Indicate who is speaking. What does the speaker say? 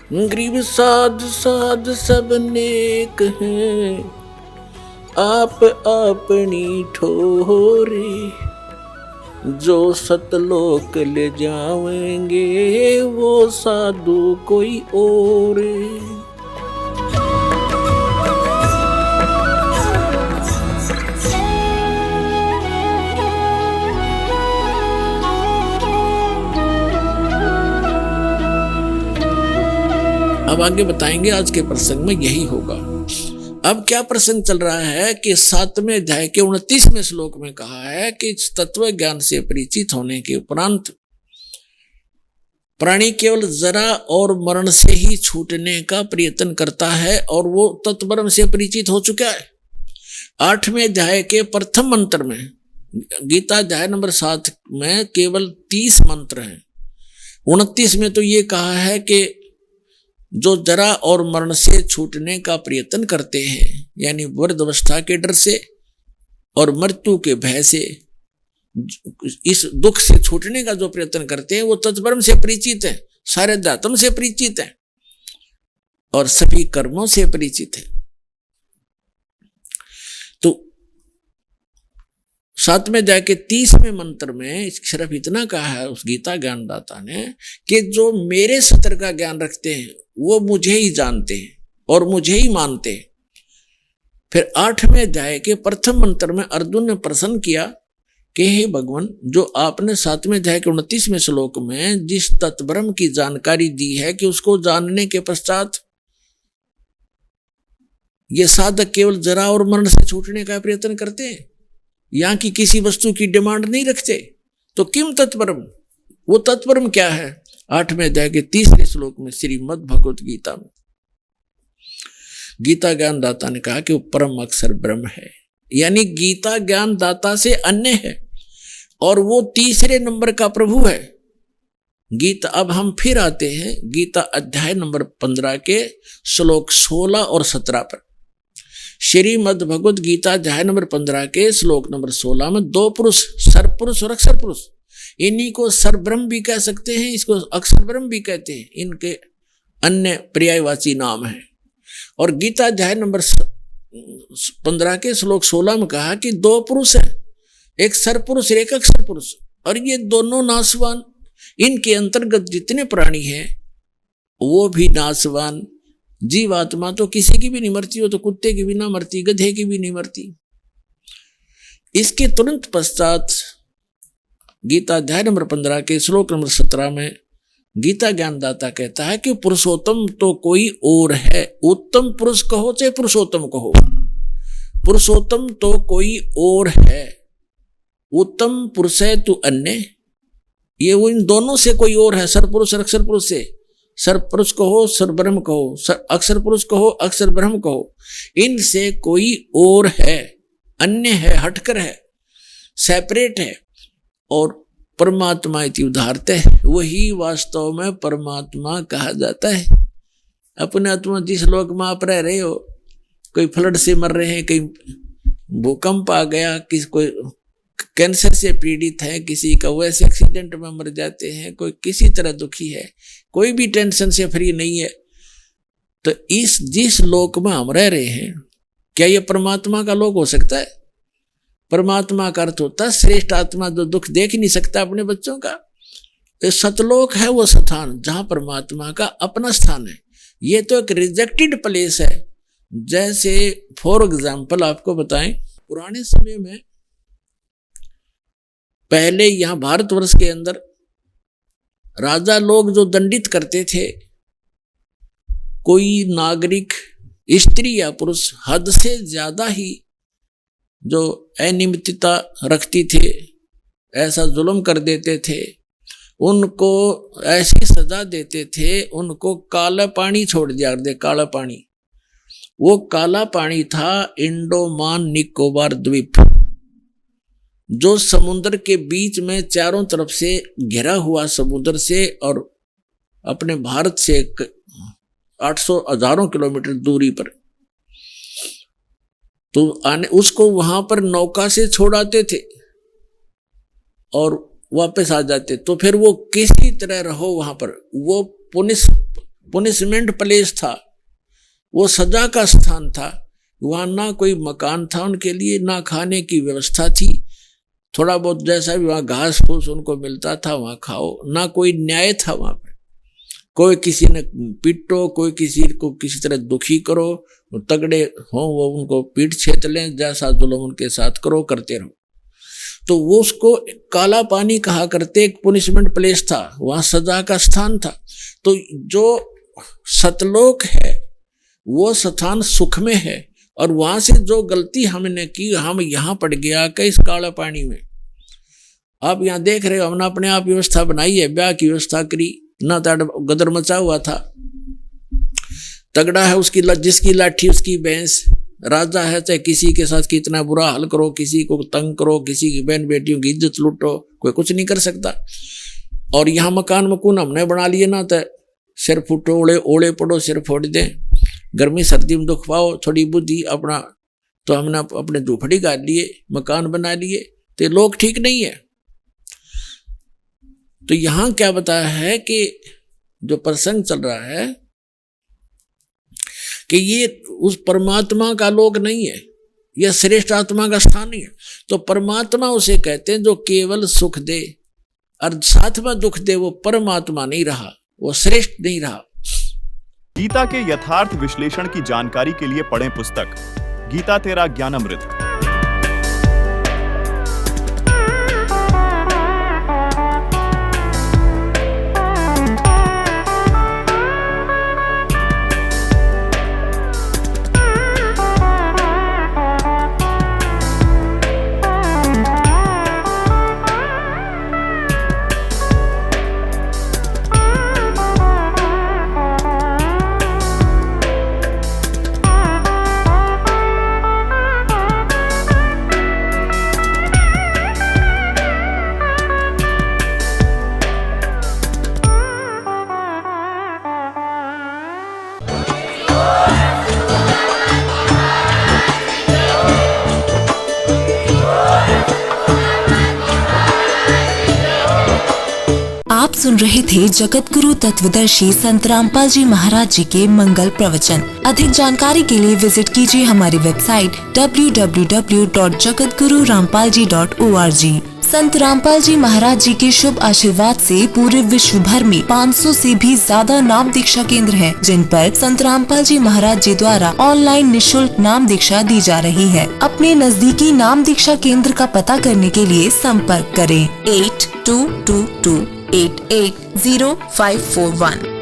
Speaker 1: गरीब साध साध सब नेक हैं, आप अपनी ठोरे, जो सतलोक ले जाएंगे वो साधु कोई और। अब आगे बताएंगे, आज के प्रसंग में यही होगा। अब क्या प्रसंग चल रहा है कि 7वें अध्याय के 29वें श्लोक में कहा है कि तत्व ज्ञान से परिचित होने के उपरांत प्राणी केवल जरा और मरण से ही छूटने का प्रयत्न करता है और वो तत्ब्रह्म से परिचित हो चुका है। 8वें अध्याय के प्रथम मंत्र में, गीता अध्याय नंबर 7 में केवल 30 मंत्र हैं। 29 में तो ये कहा है कि जो जरा और मरण से छूटने का प्रयत्न करते हैं, यानी वृद्धावस्था के डर से और मृत्यु के भय से, इस दुख से छूटने का जो प्रयत्न करते हैं वो तत्ब्रह्म से परिचित है, सारे अध्यात्म से परिचित है और सभी कर्मों से परिचित है। तो 7वें अध्याय के 30वें मंत्र में सिर्फ इतना कहा है उस गीता ज्ञानदाता ने कि जो मेरे सत्य का ज्ञान रखते हैं वो मुझे ही जानते हैं और मुझे ही मानते हैं। फिर 8वें अध्याय के प्रथम मंत्र में अर्जुन ने प्रश्न किया कि हे भगवान, जो आपने 7वें अध्याय के 29वें श्लोक में जिस तत्ब्रह्म की जानकारी दी है कि उसको जानने के पश्चात ये साधक केवल जरा और मरण से छूटने का प्रयत्न करते हैं, यहाँ की किसी वस्तु की डिमांड नहीं रखते, तो किम तत्ब्रह्म, वो तत्ब्रह्म क्या है? 8वें अध्याय के 30वें श्लोक में श्रीमद् भगवत गीता में गीता ज्ञानदाता ने कहा कि वो परम अक्षर ब्रह्म है, यानी गीता ज्ञानदाता से अन्य है और वो तीसरे नंबर का प्रभु है। गीता, अब हम फिर आते हैं गीता अध्याय नंबर 15 के श्लोक 16 और 17 पर। श्रीमद् भगवत गीता अध्याय नंबर 15 के श्लोक नंबर 16 में दो पुरुष, सरपुरुष और अक्षर पुरुष, इन्हीं को सरब्रह्म भी कह सकते हैं, इसको अक्षर ब्रह्म भी कहते हैं, इनके अन्य पर्यायवाची नाम है। और गीता अध्याय नंबर 15 के श्लोक 16 में कहा कि दो पुरुष हैं, एक सरपुरुष और एक अक्षर पुरुष, और ये दोनों नाशवान, इनके अंतर्गत जितने प्राणी हैं वो भी नाशवान। जीवात्मा तो किसी की भी नहीं मरती, हो तो कुत्ते की भी ना मरती, गधे की भी नहीं मरती। इसके तुरंत पश्चात गीता अध्याय नंबर 15 के श्लोक नंबर 17 में गीता ज्ञानदाता कहता है कि पुरुषोत्तम तो कोई और है, उत्तम पुरुष कहो चाहे पुरुषोत्तम कहो, पुरुषोत्तम तो कोई और है, उत्तम पुरुष है तू अन्य, ये वो इन दोनों से कोई और है, सरपुरुष और अक्षर पुरुष से, सरपुरुष कहो सरब्रह्म कहो, अक्षर पुरुष कहो अक्षर ब्रह्म कहो, इनसे कोई और है, अन्य है, हटकर है, सेपरेट है। और परमात्मा इति उदाहरते है, वही वास्तव में परमात्मा कहा जाता है। अपने आत्मा जिस लोक में आप रह रहे हो, कोई फ्लड से मर रहे हैं, कहीं भूकंप आ गया, किसी कोई कैंसर से पीड़ित है, किसी का वैसे एक्सीडेंट में मर जाते हैं, कोई किसी तरह दुखी है, कोई भी टेंशन से फ्री नहीं है, तो इस जिस लोक में हम रह रहे हैं, क्या ये परमात्मा का लोक हो सकता है? परमात्मा का अर्थ होता है श्रेष्ठ आत्मा, जो दुख देख नहीं सकता अपने बच्चों का। तो सतलोक है वो स्थान जहां परमात्मा का अपना स्थान है। ये तो एक रिजेक्टेड प्लेस है। जैसे फॉर एग्जाम्पल आपको बताएं, पुराने समय में पहले यहां भारतवर्ष के अंदर राजा लोग जो दंडित करते थे, कोई नागरिक स्त्री या पुरुष हद से ज्यादा ही जो अनियमितता रखती थे, ऐसा जुल्म कर देते थे, उनको ऐसी सजा देते थे, उनको काला पानी छोड़ दिया दे, काला पानी। वो काला पानी था इंडोमान निकोबार द्वीप, जो समुद्र के बीच में चारों तरफ से घिरा हुआ समुद्र से और अपने भारत से 800 हजारों किलोमीटर दूरी पर, तो आने उसको वहां पर नौका से छोड़ाते थे और वापस आ जाते। तो फिर वो किसी तरह रहो वहां पर, वो पुनिशमेंट प्लेस था, वो सजा का स्थान था। वहां ना कोई मकान था उनके लिए, ना खाने की व्यवस्था थी, थोड़ा बहुत जैसा भी वहां घास फूस उनको मिलता था वहां खाओ, ना कोई न्याय था वहां पे। कोई किसी ने पीटो, कोई किसी को किसी तरह दुखी करो, तगड़े हो वो उनको पीट छेत लें, जैसा जुल्म उनके साथ करो करते रहो। तो वो उसको काला पानी कहा करते, एक पुनिशमेंट प्लेस था, वहां सजा का स्थान था। तो जो सतलोक है वो स्थान सुख में है, और वहां से जो गलती हमने की, हम यहां पड़ गया कि इस काला पानी में। आप यहां देख रहे हो, हमने अपने आप व्यवस्था बनाई है, ब्याह की व्यवस्था करी, ना गदर मचा हुआ था। तगड़ा है उसकी जिसकी लाठी उसकी भैंस, राजा है, चाहे किसी के साथ कितना बुरा हाल करो, किसी को तंग करो, किसी की बहन बेटियों की इज्जत लूटो, कोई कुछ नहीं कर सकता। और यहाँ मकान मकून हमने बना लिए ना, तो सिर फूटो, ओले पड़ो, सिर फोड़ दें, गर्मी सर्दी में दुख पाओ, थोड़ी बुद्धि अपना, तो हमने अपने झोपड़ी गाड़ लिए, मकान बना लिए, तो लोग ठीक नहीं है। तो यहां क्या बताया है कि जो प्रसंग चल रहा है कि ये उस परमात्मा का लोक नहीं है, यह श्रेष्ठ आत्मा का स्थान ही है। तो परमात्मा उसे कहते हैं जो केवल सुख दे और साथ में दुख दे, वो परमात्मा नहीं रहा, वो श्रेष्ठ नहीं रहा।
Speaker 2: गीता के यथार्थ विश्लेषण की जानकारी के लिए पढ़ें पुस्तक गीता तेरा ज्ञानामृत।
Speaker 3: आप सुन रहे थे जगत गुरु तत्वदर्शी संत रामपाल जी महाराज जी के मंगल प्रवचन। अधिक जानकारी के लिए विजिट कीजिए हमारी वेबसाइट www.jagatgururampalji.org। संत रामपाल जी महाराज जी के शुभ आशीर्वाद से पूरे विश्व भर में 500 से भी ज्यादा नाम दीक्षा केंद्र हैं, जिन पर संत रामपाल जी महाराज जी द्वारा ऑनलाइन निशुल्क नाम दीक्षा दी जा रही है। अपने नजदीकी नाम दीक्षा केंद्र का पता करने के लिए संपर्क करें 8222880541।